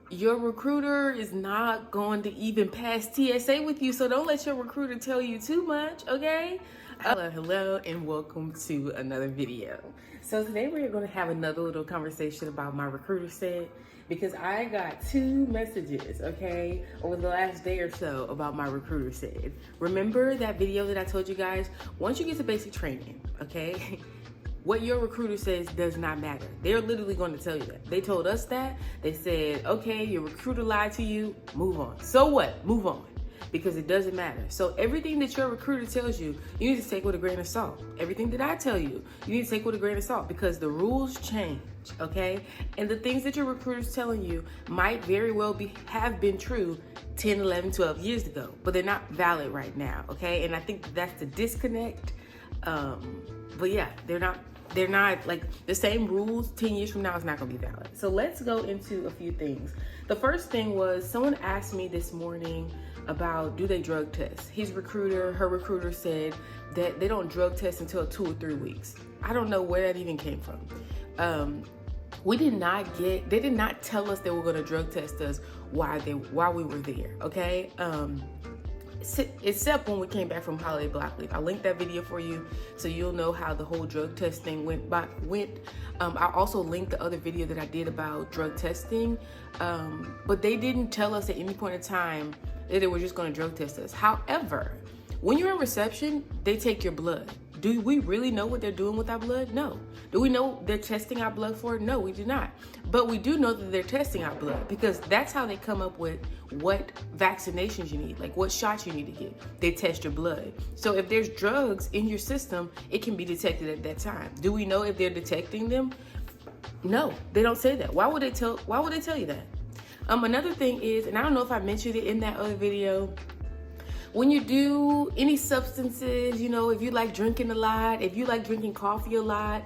your recruiter is not going to even pass TSA with you, so don't let your recruiter tell you too much, okay? Hello, and welcome to another video. So today we're going to have another little conversation about my recruiter said, because I got 2 messages, okay, over the last day or so about my recruiter said. Remember that video that I told you guys? Once you get to basic training, okay, what your recruiter says does not matter. They're literally going to tell you that. They told us that. They said, okay, your recruiter lied to you, move on. So what? Move on. Because it doesn't matter. So everything that your recruiter tells you, you need to take with a grain of salt. Everything that I tell you, you need to take with a grain of salt because the rules change, okay? And the things that your recruiter's telling you might very well have been true 10, 11, 12 years ago, but they're not valid right now, okay? And I think that's the disconnect. But yeah, they're not like the same rules 10 years from now is not gonna be valid. So let's go into a few things. The first thing was someone asked me this morning about do they drug test. Her recruiter said that they don't drug test until 2 or 3 weeks. I don't know where that even came from. They did not tell us they were gonna drug test us while we were there, okay? Except when we came back from holiday block leave. I'll link that video for you so you'll know how the whole drug testing went. I also linked the other video that I did about drug testing, but they didn't tell us at any point in time that they were just going to drug test us. However, when you're in reception, they take your blood. Do we really know what they're doing with our blood? No. Do we know they're testing our blood for it? No, we do not. But we do know that they're testing our blood because that's how they come up with what vaccinations you need, like what shots you need to get. They test your blood. So if there's drugs in your system, it can be detected at that time. Do we know if they're detecting them? No, they don't say that. Why would they tell you that? Another thing is, and I don't know if I mentioned it in that other video, when you do any substances, you know, if you like drinking a lot, if you like drinking coffee a lot,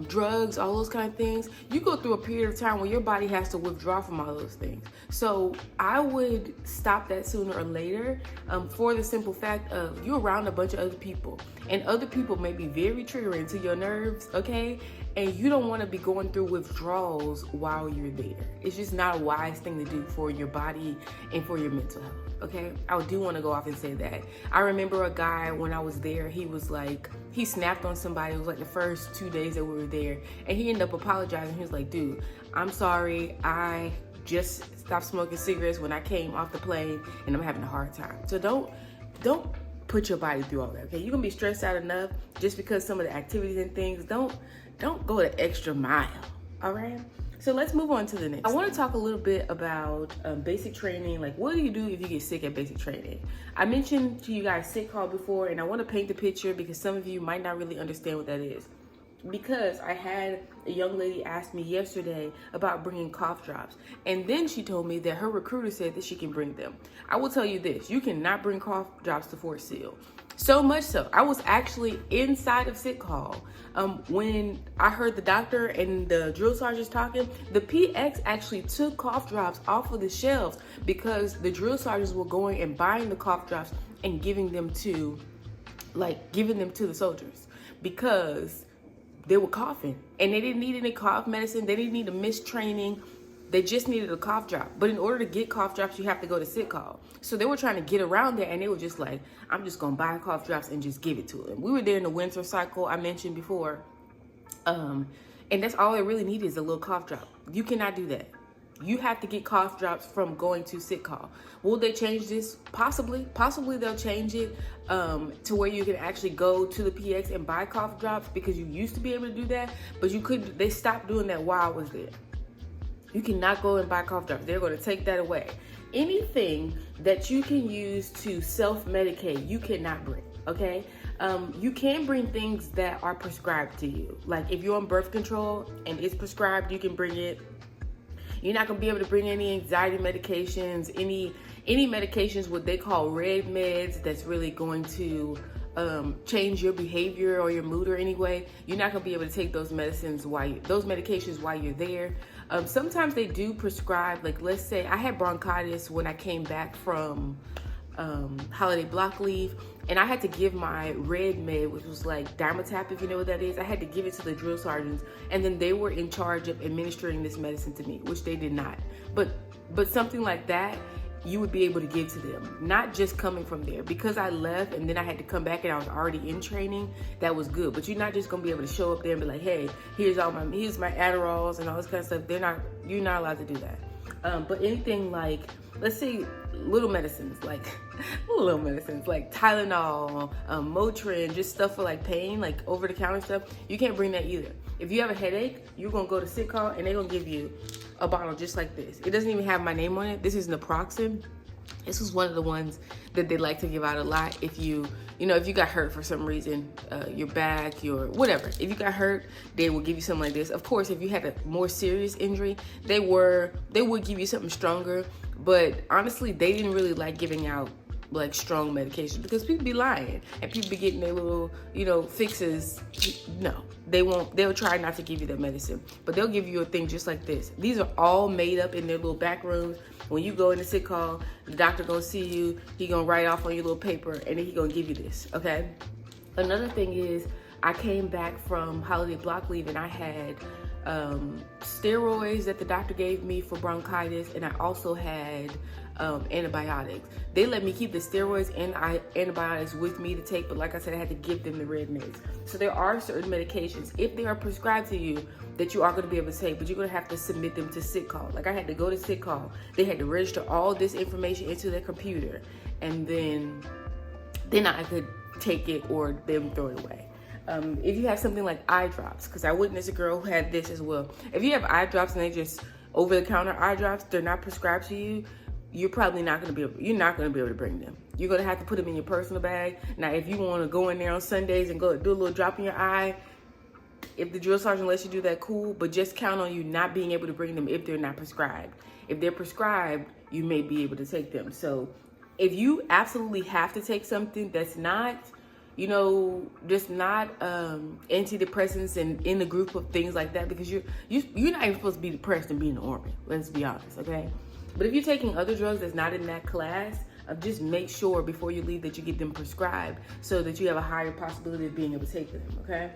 drugs, all those kind of things, you go through a period of time where your body has to withdraw from all those things. So I would stop that sooner or later for the simple fact of you're around a bunch of other people and other people may be very triggering to your nerves, okay? And you don't want to be going through withdrawals while you're there. It's just not a wise thing to do for your body and for your mental health, okay? I do want to go off and say that. I remember a guy when I was there, he snapped on somebody. It was like the first 2 days that we were there. And he ended up apologizing. He was like, dude, I'm sorry. I just stopped smoking cigarettes when I came off the plane and I'm having a hard time. So don't put your body through all that, okay? You're going to be stressed out enough just because some of the activities and things. Don't go the extra mile, all right? So let's move on to the next. I want to talk a little bit about basic training. Like, what do you do if you get sick at basic training? I mentioned to you guys sick call before, and I want to paint the picture because some of you might not really understand what that is. Because I had a young lady ask me yesterday about bringing cough drops, and then she told me that her recruiter said that she can bring them. I will tell you this, you cannot bring cough drops to Fort Sill. So much so, I was actually inside of sick call when I heard the doctor and the drill sergeants talking. The PX actually took cough drops off of the shelves because the drill sergeants were going and buying the cough drops and giving them to the soldiers because they were coughing and they didn't need any cough medicine. They didn't need a missed training. They just needed a cough drop. But in order to get cough drops, you have to go to sick call. So they were trying to get around there and they were just like, I'm just gonna buy cough drops and just give it to them. We were there in the winter cycle I mentioned before. And that's all they really need is a little cough drop. You cannot do that. You have to get cough drops from going to sick call. Will they change this? Possibly. Possibly they'll change it to where you can actually go to the PX and buy cough drops because you used to be able to do that, but they stopped doing that while I was there. You cannot go and buy cough drops. They're going to take that away. Anything that you can use to self-medicate, you cannot bring, okay? You can bring things that are prescribed to you. Like if you're on birth control and it's prescribed, you can bring it. You're not going to be able to bring any anxiety medications, any medications, what they call red meds, that's really going to change your behavior or your mood or anyway. You're not going to be able to take those medications while you're there. Sometimes they do prescribe, like let's say I had bronchitis when I came back from holiday block leave, and I had to give my red med, which was like Dimetap, if you know what that is. I had to give it to the drill sergeants, and then they were in charge of administering this medicine to me, which they did not. But But something like that, you would be able to give to them, not just coming from there. Because I left and then I had to come back and I was already in training, that was good. But you're not just gonna be able to show up there and be like, hey, here's my Adderalls and all this kind of stuff. You're not allowed to do that. But anything like, let's say little medicines like Tylenol, Motrin, just stuff for like pain, like over the counter stuff, you can't bring that either. If you have a headache, you're gonna go to sick call and they're gonna give you a bottle just like this. It doesn't even have my name on it. This is naproxen. This was one of the ones that they like to give out a lot if you got hurt for some reason, your back, your whatever. If you got hurt, they will give you something like this. Of course, if you had a more serious injury, they would give you something stronger. But honestly, they didn't really like giving out like strong medication because people be lying and people be getting their little, fixes. No, they won't. They'll try not to give you that medicine, but they'll give you a thing just like this. These are all made up in their little back rooms. When you go in the sick call, the doctor gonna see you. He gonna write off on your little paper and then he gonna give you this, okay? Another thing is I came back from holiday block leave and I had steroids that the doctor gave me for bronchitis, and I also had antibiotics. They let me keep the steroids and antibiotics with me to take, but like I said, I had to give them the red meds. So there are certain medications, if they are prescribed to you, that you are going to be able to take, but you're going to have to submit them to sick call. Like I had to go to sick call. They had to register all this information into their computer, and then I could take it or them throw it away. If you have something like eye drops, because I witnessed a girl who had this as well. If you have eye drops and they just over-the-counter eye drops, they're not prescribed to you, you're probably not going to be able to bring them. You're going to have to put them in your personal bag. Now, if you want to go in there on Sundays and go do a little drop in your eye, if the drill sergeant lets you do that, cool, but just count on you not being able to bring them if they're not prescribed. If they're prescribed, you may be able to take them. So if you absolutely have to take something that's not, just not antidepressants and in a group of things like that, because you're not even supposed to be depressed and be in the army. Let's be honest, okay? But if you're taking other drugs that's not in that class, just make sure before you leave that you get them prescribed so that you have a higher possibility of being able to take them, okay?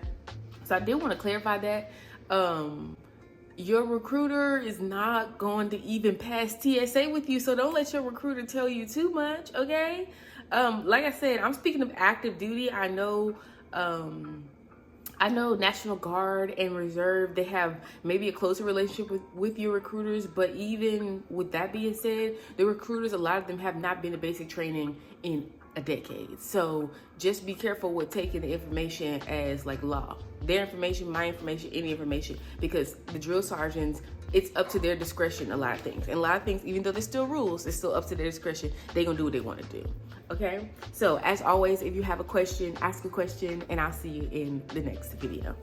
So I did want to clarify that. Your recruiter is not going to even pass TSA with you, so don't let your recruiter tell you too much, okay? Like I said, I'm speaking of active duty. I know National Guard and Reserve, they have maybe a closer relationship with your recruiters, but even with that being said, the recruiters, a lot of them have not been to basic training in a decade. So just be careful with taking the information as like law. Their information, my information, any information, because the drill sergeants, it's up to their discretion, a lot of things. And a lot of things, even though there's still rules, it's still up to their discretion. They're gonna do what they wanna do, okay? So as always, if you have a question, ask a question, and I'll see you in the next video.